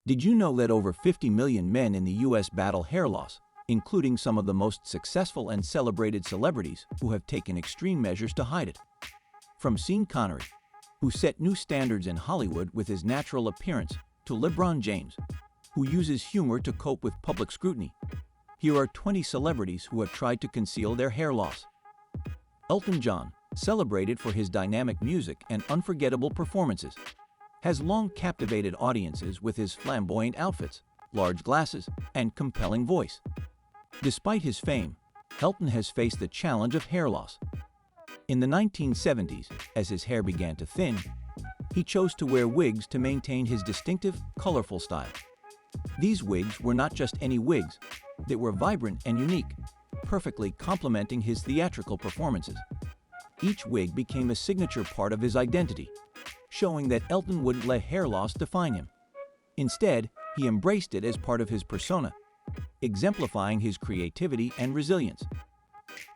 Did you know that over 50 million men in the US battle hair loss, including some of the most successful and celebrated celebrities who have taken extreme measures to hide it? From Sean Connery, who set new standards in Hollywood with his natural appearance, to LeBron James, who uses humor to cope with public scrutiny, here are 20 celebrities who have tried to conceal their hair loss. Elton John, celebrated for his dynamic music and unforgettable performances, has long captivated audiences with his flamboyant outfits, large glasses, and compelling voice. Despite his fame, Elton has faced the challenge of hair loss. In the 1970s, as his hair began to thin, he chose to wear wigs to maintain his distinctive, colorful style. These wigs were not just any wigs, they were vibrant and unique, perfectly complementing his theatrical performances. Each wig became a signature part of his identity, showing that Elton wouldn't let hair loss define him. Instead, he embraced it as part of his persona, exemplifying his creativity and resilience.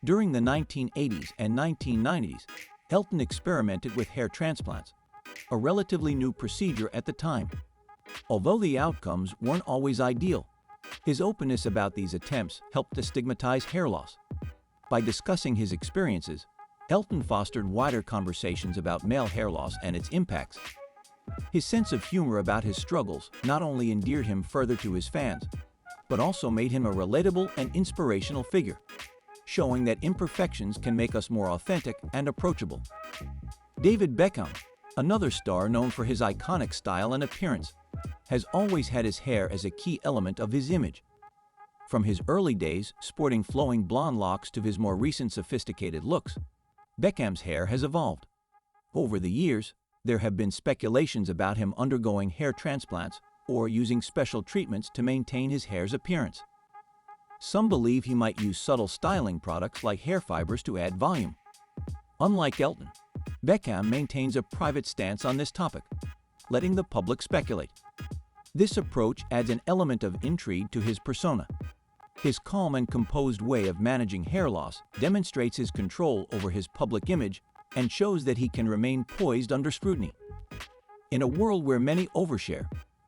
During the 1980s and 1990s, Elton experimented with hair transplants, a relatively new procedure at the time. Although the outcomes weren't always ideal, his openness about these attempts helped to stigmatize hair loss. By discussing his experiences, Elton fostered wider conversations about male hair loss and its impacts. His sense of humor about his struggles not only endeared him further to his fans, but also made him a relatable and inspirational figure, showing that imperfections can make us more authentic and approachable. David Beckham, another star known for his iconic style and appearance, has always had his hair as a key element of his image. From his early days sporting flowing blonde locks to his more recent sophisticated looks, Beckham's hair has evolved. Over the years, there have been speculations about him undergoing hair transplants or using special treatments to maintain his hair's appearance. Some believe he might use subtle styling products like hair fibers to add volume. Unlike Elton, Beckham maintains a private stance on this topic, letting the public speculate. This approach adds an element of intrigue to his persona. His calm and composed way of managing hair loss demonstrates his control over his public image and shows that he can remain poised under scrutiny. In a world where many overshare,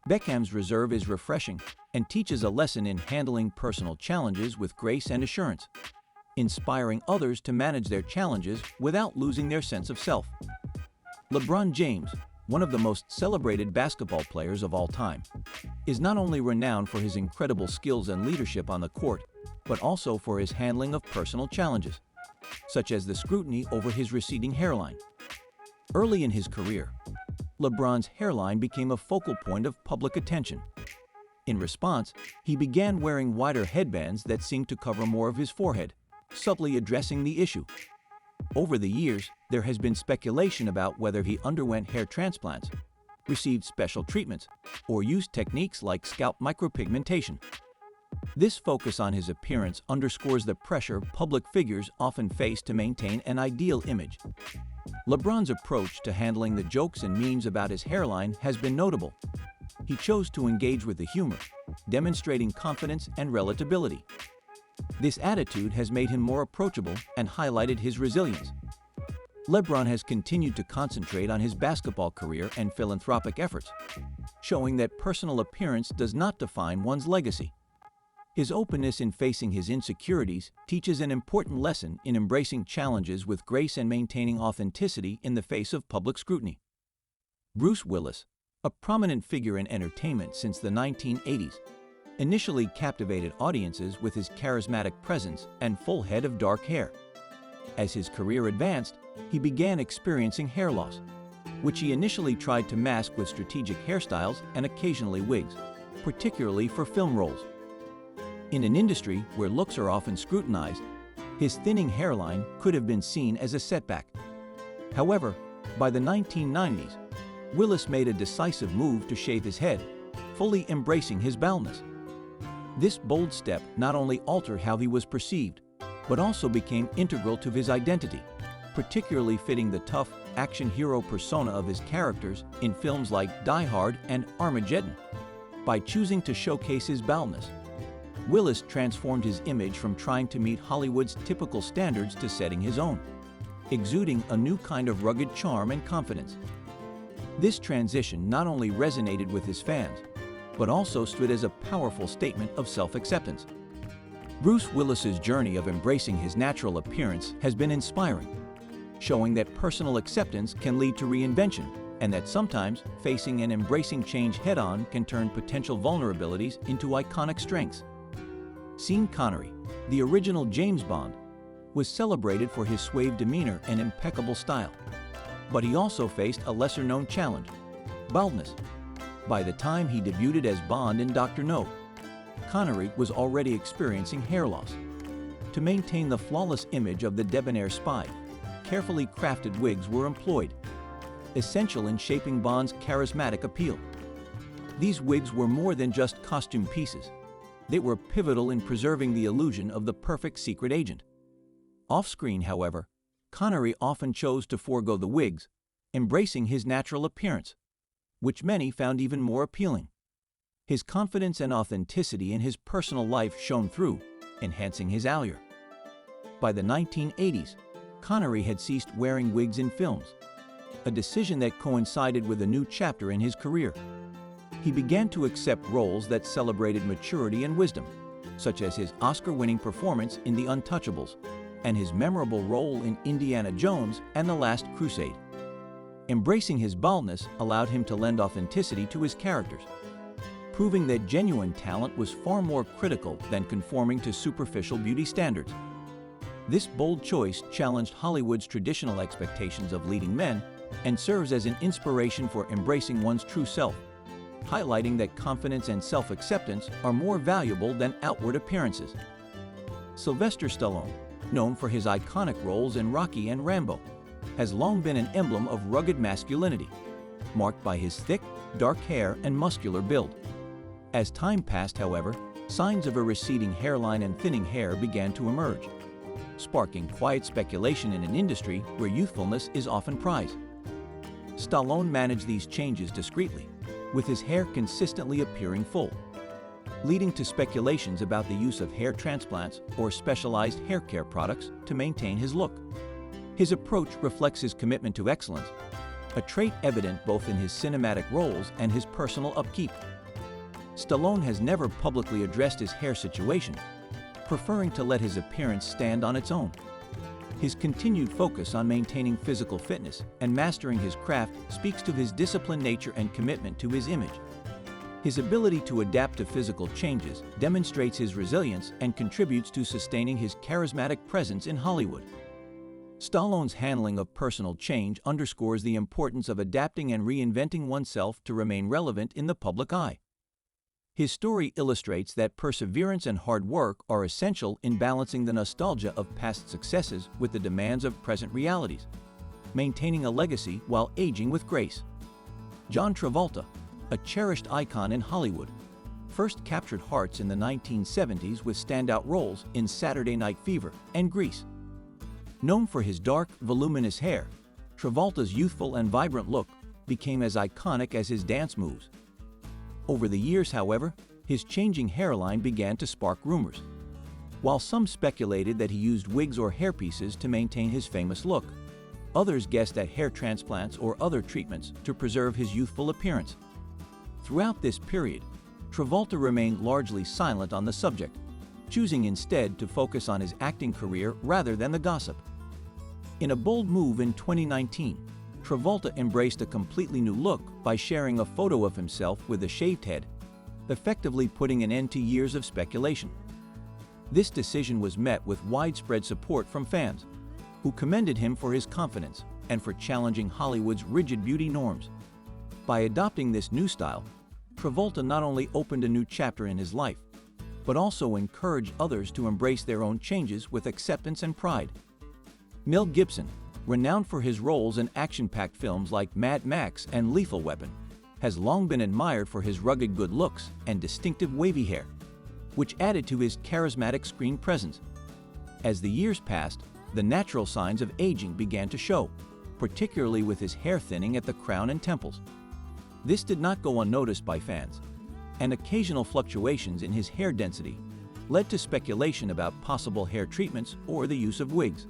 Beckham's reserve is refreshing and teaches a lesson in handling personal challenges with grace and assurance, inspiring others to manage their challenges without losing their sense of self. LeBron James, one of the most celebrated basketball players of all time, is not only renowned for his incredible skills and leadership on the court, but also for his handling of personal challenges, such as the scrutiny over his receding hairline. Early in his career, LeBron's hairline became a focal point of public attention. In response, he began wearing wider headbands that seemed to cover more of his forehead, subtly addressing the issue. Over the years, there has been speculation about whether he underwent hair transplants, received special treatments, or used techniques like scalp micropigmentation. This focus on his appearance underscores the pressure public figures often face to maintain an ideal image. LeBron's approach to handling the jokes and memes about his hairline has been notable. He chose to engage with the humor, demonstrating confidence and relatability. This attitude has made him more approachable and highlighted his resilience. LeBron has continued to concentrate on his basketball career and philanthropic efforts, showing that personal appearance does not define one's legacy. His openness in facing his insecurities teaches an important lesson in embracing challenges with grace and maintaining authenticity in the face of public scrutiny. Bruce Willis, a prominent figure in entertainment since the 1980s, initially captivated audiences with his charismatic presence and full head of dark hair. As his career advanced, he began experiencing hair loss, which he initially tried to mask with strategic hairstyles and occasionally wigs, particularly for film roles. In an industry where looks are often scrutinized, his thinning hairline could have been seen as a setback. However, by the 1990s, Willis made a decisive move to shave his head, fully embracing his baldness. This bold step not only altered how he was perceived, but also became integral to his identity, particularly fitting the tough, action hero persona of his characters in films like Die Hard and Armageddon. By choosing to showcase his baldness, Willis transformed his image from trying to meet Hollywood's typical standards to setting his own, exuding a new kind of rugged charm and confidence. This transition not only resonated with his fans, but also stood as a powerful statement of self-acceptance. Bruce Willis's journey of embracing his natural appearance has been inspiring, showing that personal acceptance can lead to reinvention, and that sometimes facing and embracing change head-on can turn potential vulnerabilities into iconic strengths. Sean Connery, the original James Bond, was celebrated for his suave demeanor and impeccable style. But he also faced a lesser-known challenge: baldness. By the time he debuted as Bond in Dr. No, Connery was already experiencing hair loss. To maintain the flawless image of the debonair spy, carefully crafted wigs were employed, essential in shaping Bond's charismatic appeal. These wigs were more than just costume pieces. They were pivotal in preserving the illusion of the perfect secret agent. Off-screen, however, Connery often chose to forego the wigs, embracing his natural appearance, which many found even more appealing. His confidence and authenticity in his personal life shone through, enhancing his allure. By the 1980s, Connery had ceased wearing wigs in films, a decision that coincided with a new chapter in his career. He began to accept roles that celebrated maturity and wisdom, such as his Oscar-winning performance in The Untouchables and his memorable role in Indiana Jones and The Last Crusade. Embracing his baldness allowed him to lend authenticity to his characters, proving that genuine talent was far more critical than conforming to superficial beauty standards. This bold choice challenged Hollywood's traditional expectations of leading men and serves as an inspiration for embracing one's true self, highlighting that confidence and self-acceptance are more valuable than outward appearances. Sylvester Stallone, known for his iconic roles in Rocky and Rambo, has long been an emblem of rugged masculinity, marked by his thick, dark hair and muscular build. As time passed, however, signs of a receding hairline and thinning hair began to emerge, sparking quiet speculation in an industry where youthfulness is often prized. Stallone managed these changes discreetly, with his hair consistently appearing full, leading to speculations about the use of hair transplants or specialized hair care products to maintain his look. His approach reflects his commitment to excellence, a trait evident both in his cinematic roles and his personal upkeep. Stallone has never publicly addressed his hair situation, preferring to let his appearance stand on its own. His continued focus on maintaining physical fitness and mastering his craft speaks to his disciplined nature and commitment to his image. His ability to adapt to physical changes demonstrates his resilience and contributes to sustaining his charismatic presence in Hollywood. Stallone's handling of personal change underscores the importance of adapting and reinventing oneself to remain relevant in the public eye. His story illustrates that perseverance and hard work are essential in balancing the nostalgia of past successes with the demands of present realities, maintaining a legacy while aging with grace. John Travolta, a cherished icon in Hollywood, first captured hearts in the 1970s with standout roles in Saturday Night Fever and Grease. Known for his dark, voluminous hair, Travolta's youthful and vibrant look became as iconic as his dance moves. Over the years, however, his changing hairline began to spark rumors. While some speculated that he used wigs or hairpieces to maintain his famous look, others guessed at hair transplants or other treatments to preserve his youthful appearance. Throughout this period, Travolta remained largely silent on the subject, choosing instead to focus on his acting career rather than the gossip. In a bold move in 2019, Travolta embraced a completely new look by sharing a photo of himself with a shaved head, effectively putting an end to years of speculation. This decision was met with widespread support from fans, who commended him for his confidence and for challenging Hollywood's rigid beauty norms. By adopting this new style, Travolta not only opened a new chapter in his life, but also encouraged others to embrace their own changes with acceptance and pride. Mel Gibson, renowned for his roles in action-packed films like Mad Max and Lethal Weapon, has long been admired for his rugged good looks and distinctive wavy hair, which added to his charismatic screen presence. As the years passed, the natural signs of aging began to show, particularly with his hair thinning at the crown and temples. This did not go unnoticed by fans, and occasional fluctuations in his hair density led to speculation about possible hair treatments or the use of wigs.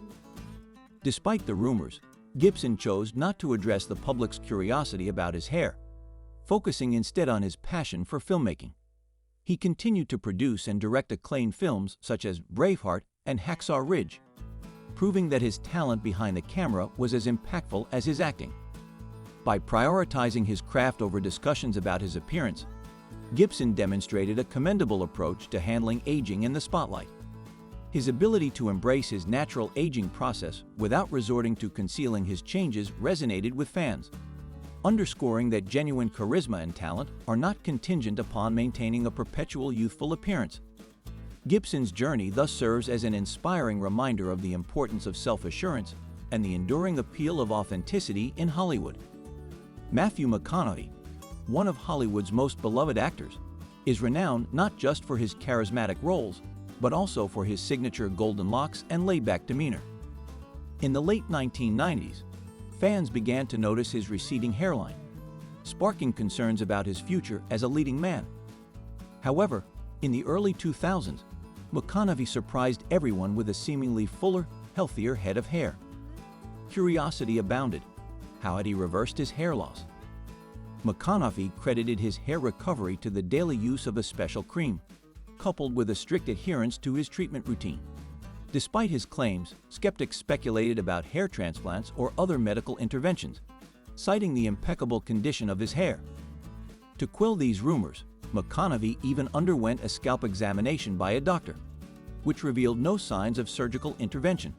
Despite the rumors, Gibson chose not to address the public's curiosity about his hair, focusing instead on his passion for filmmaking. He continued to produce and direct acclaimed films such as Braveheart and Hacksaw Ridge, proving that his talent behind the camera was as impactful as his acting. By prioritizing his craft over discussions about his appearance, Gibson demonstrated a commendable approach to handling aging in the spotlight. His ability to embrace his natural aging process without resorting to concealing his changes resonated with fans, underscoring that genuine charisma and talent are not contingent upon maintaining a perpetual youthful appearance. Gibson's journey thus serves as an inspiring reminder of the importance of self-assurance and the enduring appeal of authenticity in Hollywood. Matthew McConaughey, one of Hollywood's most beloved actors, is renowned not just for his charismatic roles, but also for his signature golden locks and laid-back demeanor. In the late 1990s, fans began to notice his receding hairline, sparking concerns about his future as a leading man. However, in the early 2000s, McConaughey surprised everyone with a seemingly fuller, healthier head of hair. Curiosity abounded. How had he reversed his hair loss? McConaughey credited his hair recovery to the daily use of a special cream, coupled with a strict adherence to his treatment routine. Despite his claims, skeptics speculated about hair transplants or other medical interventions, citing the impeccable condition of his hair. To quell these rumors, McConaughey even underwent a scalp examination by a doctor, which revealed no signs of surgical intervention.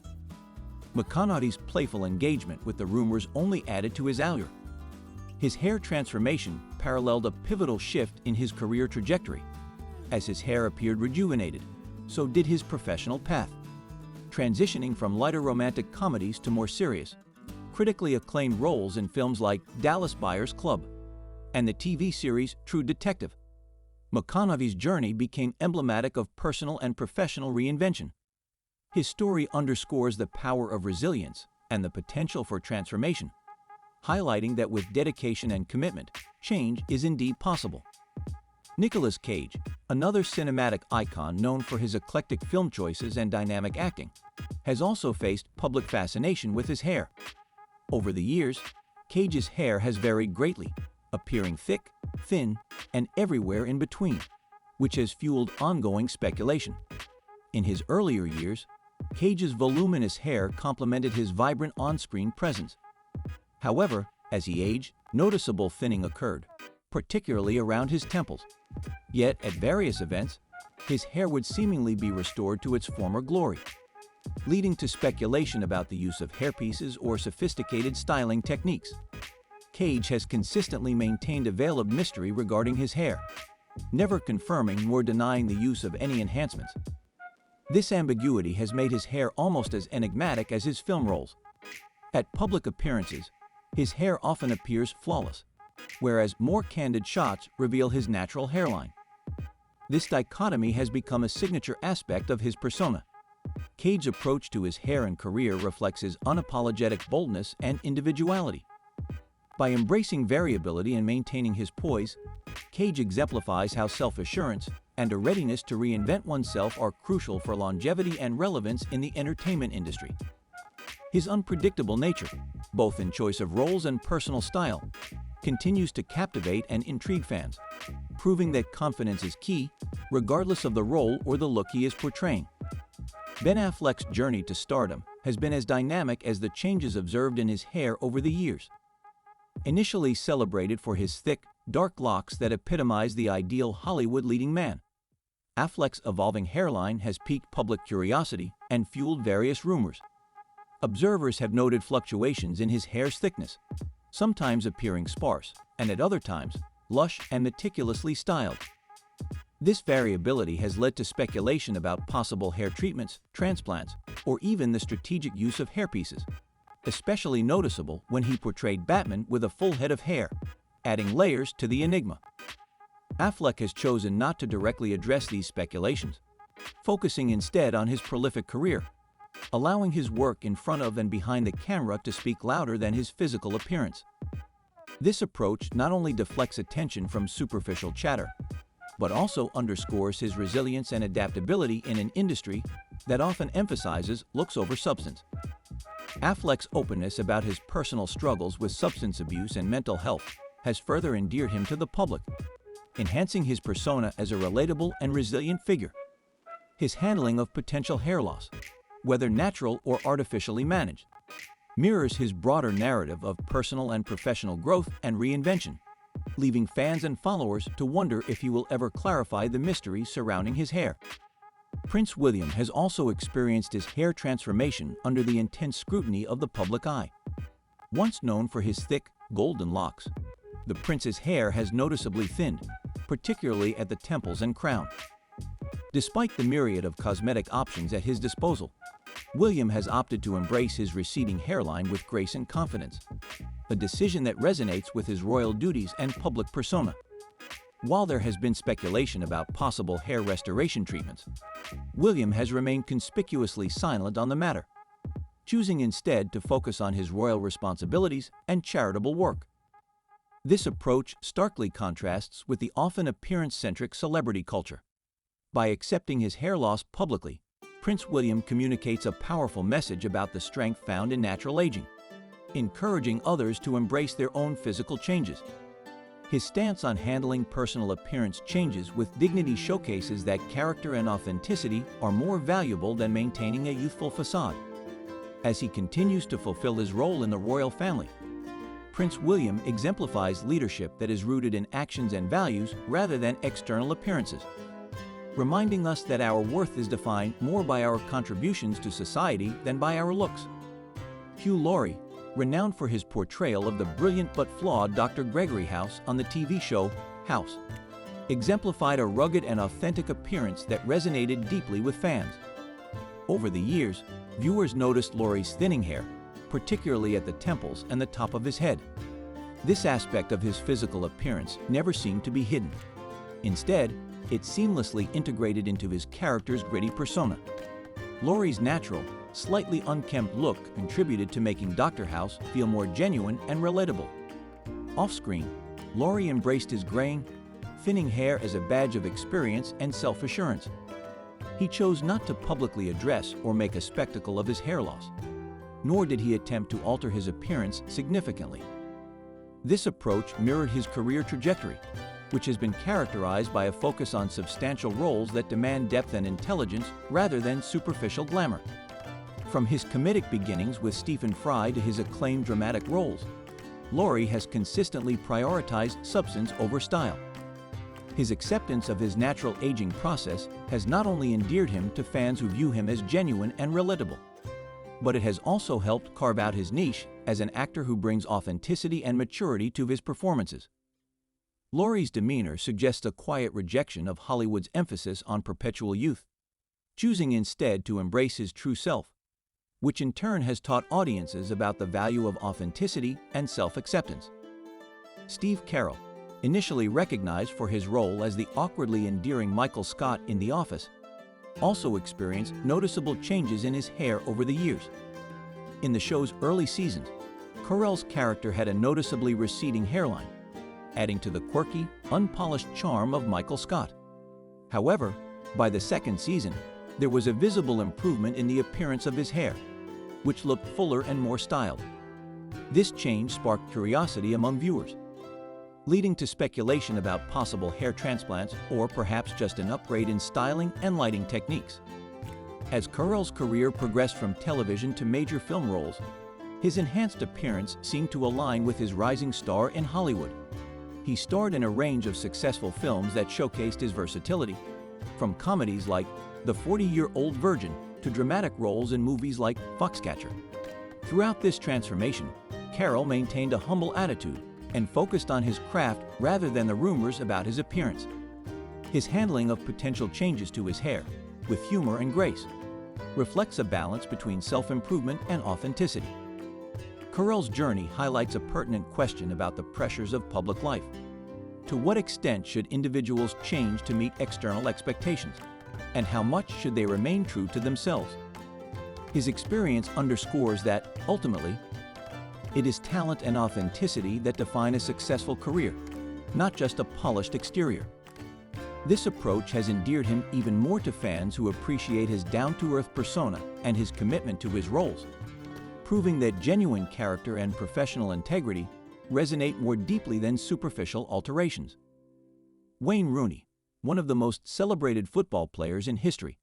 McConaughey's playful engagement with the rumors only added to his allure. His hair transformation paralleled a pivotal shift in his career trajectory. As his hair appeared rejuvenated, so did his professional path, transitioning from lighter romantic comedies to more serious, critically acclaimed roles in films like Dallas Buyers Club and the TV series True Detective. McConaughey's journey became emblematic of personal and professional reinvention. His story underscores the power of resilience and the potential for transformation, highlighting that with dedication and commitment, change is indeed possible. Nicolas Cage, another cinematic icon known for his eclectic film choices and dynamic acting, has also faced public fascination with his hair. Over the years, Cage's hair has varied greatly, appearing thick, thin, and everywhere in between, which has fueled ongoing speculation. In his earlier years, Cage's voluminous hair complemented his vibrant on-screen presence. However, as he aged, noticeable thinning occurred, particularly around his temples. Yet, at various events, his hair would seemingly be restored to its former glory, leading to speculation about the use of hairpieces or sophisticated styling techniques. Cage has consistently maintained a veil of mystery regarding his hair, never confirming nor denying the use of any enhancements. This ambiguity has made his hair almost as enigmatic as his film roles. At public appearances, his hair often appears flawless, whereas more candid shots reveal his natural hairline. This dichotomy has become a signature aspect of his persona. Cage's approach to his hair and career reflects his unapologetic boldness and individuality. By embracing variability and maintaining his poise, Cage exemplifies how self-assurance and a readiness to reinvent oneself are crucial for longevity and relevance in the entertainment industry. His unpredictable nature, both in choice of roles and personal style, continues to captivate and intrigue fans, proving that confidence is key, regardless of the role or the look he is portraying. Ben Affleck's journey to stardom has been as dynamic as the changes observed in his hair over the years. Initially celebrated for his thick, dark locks that epitomize the ideal Hollywood leading man, Affleck's evolving hairline has piqued public curiosity and fueled various rumors. Observers have noted fluctuations in his hair's thickness, sometimes appearing sparse, and at other times, lush and meticulously styled. This variability has led to speculation about possible hair treatments, transplants, or even the strategic use of hairpieces, especially noticeable when he portrayed Batman with a full head of hair, adding layers to the enigma. Affleck has chosen not to directly address these speculations, focusing instead on his prolific career, allowing his work in front of and behind the camera to speak louder than his physical appearance. This approach not only deflects attention from superficial chatter, but also underscores his resilience and adaptability in an industry that often emphasizes looks over substance. Affleck's openness about his personal struggles with substance abuse and mental health has further endeared him to the public, enhancing his persona as a relatable and resilient figure. His handling of potential hair loss, whether natural or artificially managed, mirrors his broader narrative of personal and professional growth and reinvention, leaving fans and followers to wonder if he will ever clarify the mysteries surrounding his hair. Prince William has also experienced his hair transformation under the intense scrutiny of the public eye. Once known for his thick, golden locks, the prince's hair has noticeably thinned, particularly at the temples and crown. Despite the myriad of cosmetic options at his disposal, William has opted to embrace his receding hairline with grace and confidence, a decision that resonates with his royal duties and public persona. While there has been speculation about possible hair restoration treatments, William has remained conspicuously silent on the matter, choosing instead to focus on his royal responsibilities and charitable work. This approach starkly contrasts with the often appearance-centric celebrity culture. By accepting his hair loss publicly, Prince William communicates a powerful message about the strength found in natural aging, encouraging others to embrace their own physical changes. His stance on handling personal appearance changes with dignity showcases that character and authenticity are more valuable than maintaining a youthful facade. As he continues to fulfill his role in the royal family, Prince William exemplifies leadership that is rooted in actions and values rather than external appearances, reminding us that our worth is defined more by our contributions to society than by our looks. Hugh Laurie, renowned for his portrayal of the brilliant but flawed Dr. Gregory House on the TV show House, exemplified a rugged and authentic appearance that resonated deeply with fans. Over the years, viewers noticed Laurie's thinning hair, particularly at the temples and the top of his head. This aspect of his physical appearance never seemed to be hidden. Instead, it seamlessly integrated into his character's gritty persona. Laurie's natural, slightly unkempt look contributed to making Dr. House feel more genuine and relatable. Off-screen, Laurie embraced his graying, thinning hair as a badge of experience and self-assurance. He chose not to publicly address or make a spectacle of his hair loss, nor did he attempt to alter his appearance significantly. This approach mirrored his career trajectory, which has been characterized by a focus on substantial roles that demand depth and intelligence rather than superficial glamour. From his comedic beginnings with Stephen Fry to his acclaimed dramatic roles, Laurie has consistently prioritized substance over style. His acceptance of his natural aging process has not only endeared him to fans who view him as genuine and relatable, but it has also helped carve out his niche as an actor who brings authenticity and maturity to his performances. Laurie's demeanor suggests a quiet rejection of Hollywood's emphasis on perpetual youth, choosing instead to embrace his true self, which in turn has taught audiences about the value of authenticity and self-acceptance. Steve Carell, initially recognized for his role as the awkwardly endearing Michael Scott in The Office, also experienced noticeable changes in his hair over the years. In the show's early seasons, Carell's character had a noticeably receding hairline, adding to the quirky, unpolished charm of Michael Scott. However, by the second season, there was a visible improvement in the appearance of his hair, which looked fuller and more styled. This change sparked curiosity among viewers, leading to speculation about possible hair transplants or perhaps just an upgrade in styling and lighting techniques. As Carell's career progressed from television to major film roles, his enhanced appearance seemed to align with his rising star in Hollywood. He starred in a range of successful films that showcased his versatility, from comedies like The 40-Year-Old Virgin to dramatic roles in movies like Foxcatcher. Throughout this transformation, Carell maintained a humble attitude and focused on his craft rather than the rumors about his appearance. His handling of potential changes to his hair, with humor and grace, reflects a balance between self-improvement and authenticity. Carell's journey highlights a pertinent question about the pressures of public life. To what extent should individuals change to meet external expectations, and how much should they remain true to themselves? His experience underscores that, ultimately, it is talent and authenticity that define a successful career, not just a polished exterior. This approach has endeared him even more to fans who appreciate his down-to-earth persona and his commitment to his roles, proving that genuine character and professional integrity resonate more deeply than superficial alterations. Wayne Rooney, one of the most celebrated football players in history,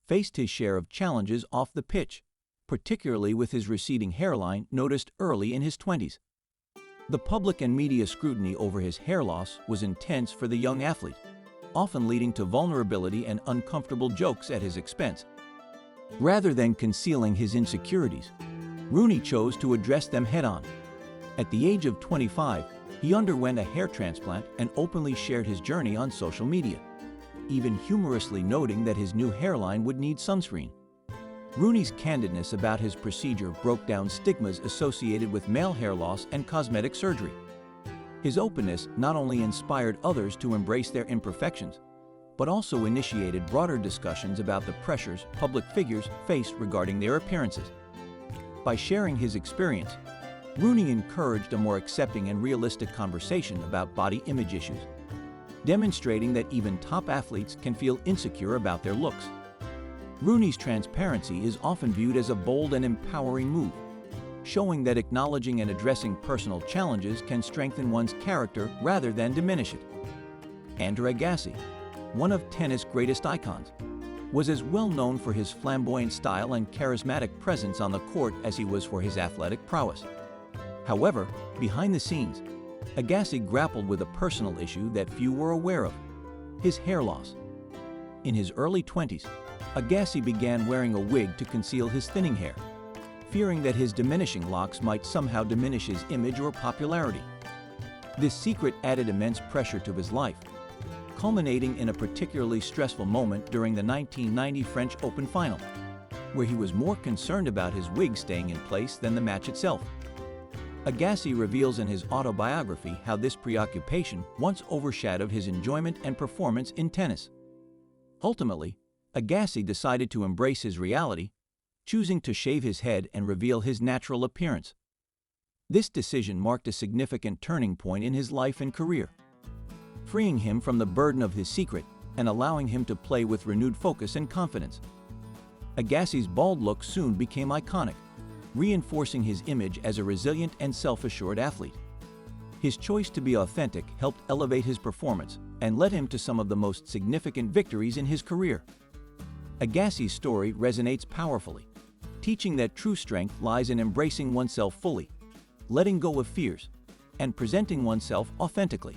faced his share of challenges off the pitch, particularly with his receding hairline noticed early in his 20s. The public and media scrutiny over his hair loss was intense for the young athlete, often leading to vulnerability and uncomfortable jokes at his expense. Rather than concealing his insecurities, Rooney chose to address them head-on. At the age of 25, he underwent a hair transplant and openly shared his journey on social media, even humorously noting that his new hairline would need sunscreen. Rooney's candidness about his procedure broke down stigmas associated with male hair loss and cosmetic surgery. His openness not only inspired others to embrace their imperfections, but also initiated broader discussions about the pressures public figures face regarding their appearances. By sharing his experience, Rooney encouraged a more accepting and realistic conversation about body image issues, demonstrating that even top athletes can feel insecure about their looks. Rooney's transparency is often viewed as a bold and empowering move, showing that acknowledging and addressing personal challenges can strengthen one's character rather than diminish it. Andre Agassi, one of tennis' greatest icons, was as well known for his flamboyant style and charismatic presence on the court as he was for his athletic prowess. However, behind the scenes, Agassi grappled with a personal issue that few were aware of: his hair loss. In his early 20s, Agassi began wearing a wig to conceal his thinning hair, fearing that his diminishing locks might somehow diminish his image or popularity. This secret added immense pressure to his life, culminating in a particularly stressful moment during the 1990 French Open final, where he was more concerned about his wig staying in place than the match itself. Agassi reveals in his autobiography how this preoccupation once overshadowed his enjoyment and performance in tennis. Ultimately, Agassi decided to embrace his reality, choosing to shave his head and reveal his natural appearance. This decision marked a significant turning point in his life and career, freeing him from the burden of his secret and allowing him to play with renewed focus and confidence. Agassi's bald look soon became iconic, reinforcing his image as a resilient and self-assured athlete. His choice to be authentic helped elevate his performance and led him to some of the most significant victories in his career. Agassi's story resonates powerfully, teaching that true strength lies in embracing oneself fully, letting go of fears, and presenting oneself authentically.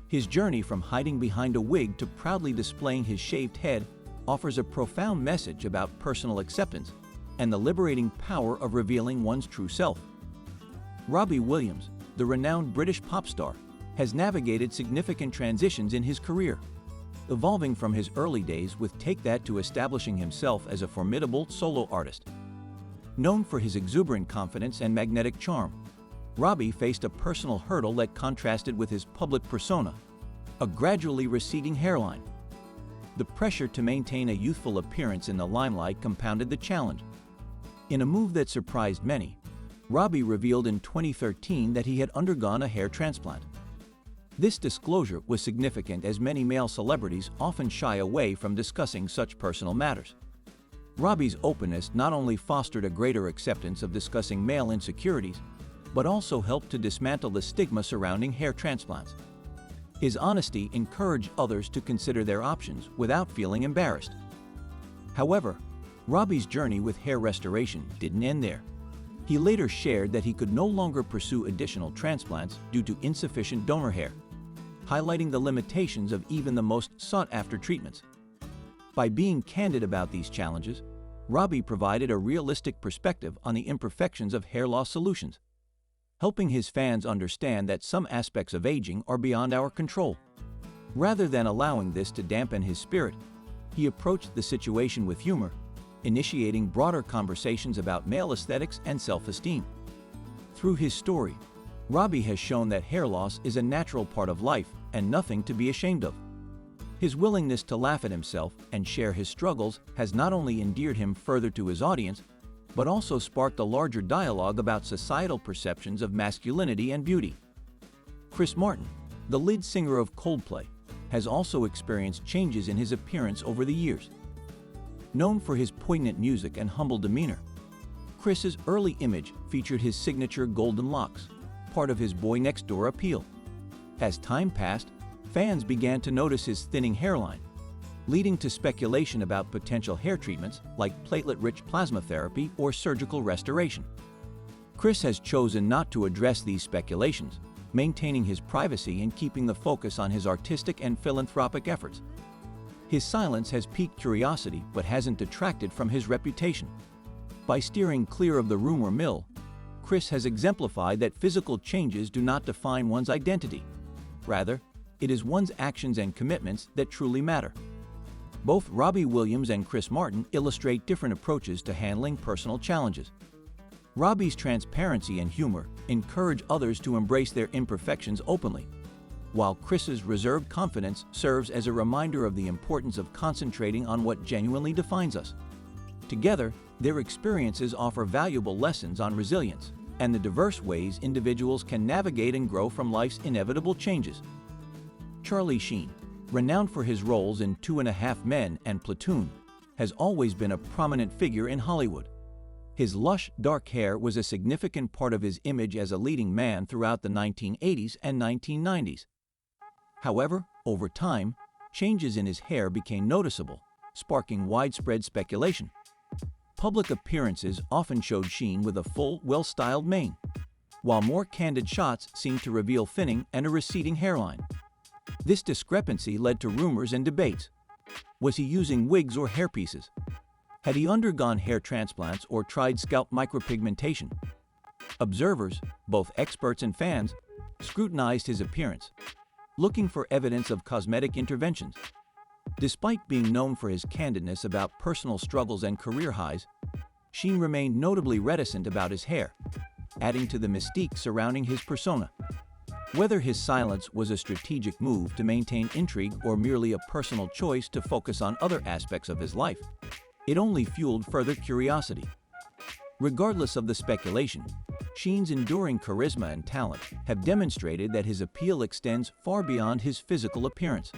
His journey from hiding behind a wig to proudly displaying his shaved head offers a profound message about personal acceptance and the liberating power of revealing one's true self. Robbie Williams, the renowned British pop star, has navigated significant transitions in his career, evolving from his early days with Take That to establishing himself as a formidable solo artist. Known for his exuberant confidence and magnetic charm, Robbie faced a personal hurdle that contrasted with his public persona: a gradually receding hairline. The pressure to maintain a youthful appearance in the limelight compounded the challenge. In a move that surprised many, Robbie revealed in 2013 that he had undergone a hair transplant. This disclosure was significant as many male celebrities often shy away from discussing such personal matters. Robbie's openness not only fostered a greater acceptance of discussing male insecurities, but also helped to dismantle the stigma surrounding hair transplants. His honesty encouraged others to consider their options without feeling embarrassed. However, Robbie's journey with hair restoration didn't end there. He later shared that he could no longer pursue additional transplants due to insufficient donor hair, highlighting the limitations of even the most sought-after treatments. By being candid about these challenges, Robbie provided a realistic perspective on the imperfections of hair loss solutions, helping his fans understand that some aspects of aging are beyond our control. Rather than allowing this to dampen his spirit, he approached the situation with humor, initiating broader conversations about male aesthetics and self-esteem. Through his story, Robbie has shown that hair loss is a natural part of life and nothing to be ashamed of. His willingness to laugh at himself and share his struggles has not only endeared him further to his audience, but also sparked a larger dialogue about societal perceptions of masculinity and beauty. Chris Martin, the lead singer of Coldplay, has also experienced changes in his appearance over the years. Known for his poignant music and humble demeanor, Chris's early image featured his signature golden locks, part of his boy-next-door appeal. As time passed, fans began to notice his thinning hairline, leading to speculation about potential hair treatments like platelet-rich plasma therapy or surgical restoration. Chris has chosen not to address these speculations, maintaining his privacy and keeping the focus on his artistic and philanthropic efforts. His silence has piqued curiosity but hasn't detracted from his reputation. By steering clear of the rumor mill, Chris has exemplified that physical changes do not define one's identity. Rather, it is one's actions and commitments that truly matter. Both Robbie Williams and Chris Martin illustrate different approaches to handling personal challenges. Robbie's transparency and humor encourage others to embrace their imperfections openly, while Chris's reserved confidence serves as a reminder of the importance of concentrating on what genuinely defines us. Together, their experiences offer valuable lessons on resilience and the diverse ways individuals can navigate and grow from life's inevitable changes. Charlie Sheen, renowned for his roles in 2.5 Men and Platoon, has always been a prominent figure in Hollywood. His lush, dark hair was a significant part of his image as a leading man throughout the 1980s and 1990s. However, over time, changes in his hair became noticeable, sparking widespread speculation. Public appearances often showed Sheen with a full, well-styled mane, while more candid shots seemed to reveal thinning and a receding hairline. This discrepancy led to rumors and debates. Was he using wigs or hairpieces? Had he undergone hair transplants or tried scalp micropigmentation? Observers, both experts and fans, scrutinized his appearance, looking for evidence of cosmetic interventions. Despite being known for his candidness about personal struggles and career highs, Sheen remained notably reticent about his hair, adding to the mystique surrounding his persona. Whether his silence was a strategic move to maintain intrigue or merely a personal choice to focus on other aspects of his life, it only fueled further curiosity. Regardless of the speculation, Sheen's enduring charisma and talent have demonstrated that his appeal extends far beyond his physical appearance.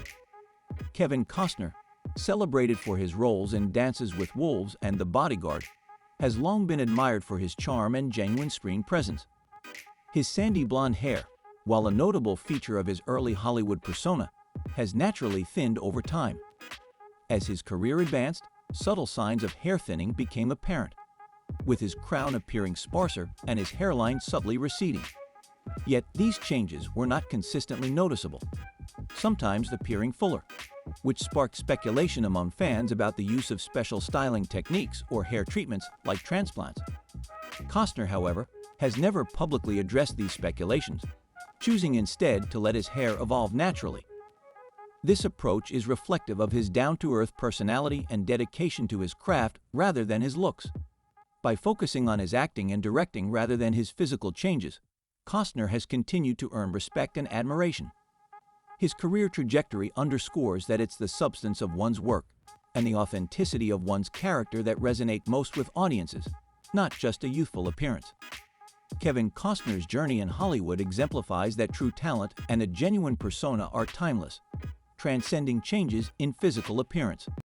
Kevin Costner, celebrated for his roles in Dances with Wolves and The Bodyguard, has long been admired for his charm and genuine screen presence. His sandy blonde hair, while a notable feature of his early Hollywood persona, has naturally thinned over time. As his career advanced, subtle signs of hair thinning became apparent, with his crown appearing sparser and his hairline subtly receding. Yet these changes were not consistently noticeable, sometimes appearing fuller, which sparked speculation among fans about the use of special styling techniques or hair treatments like transplants. Costner, however, has never publicly addressed these speculations, choosing instead to let his hair evolve naturally. This approach is reflective of his down-to-earth personality and dedication to his craft rather than his looks. By focusing on his acting and directing rather than his physical changes, Costner has continued to earn respect and admiration. His career trajectory underscores that it's the substance of one's work and the authenticity of one's character that resonate most with audiences, not just a youthful appearance. Kevin Costner's journey in Hollywood exemplifies that true talent and a genuine persona are timeless, transcending changes in physical appearance.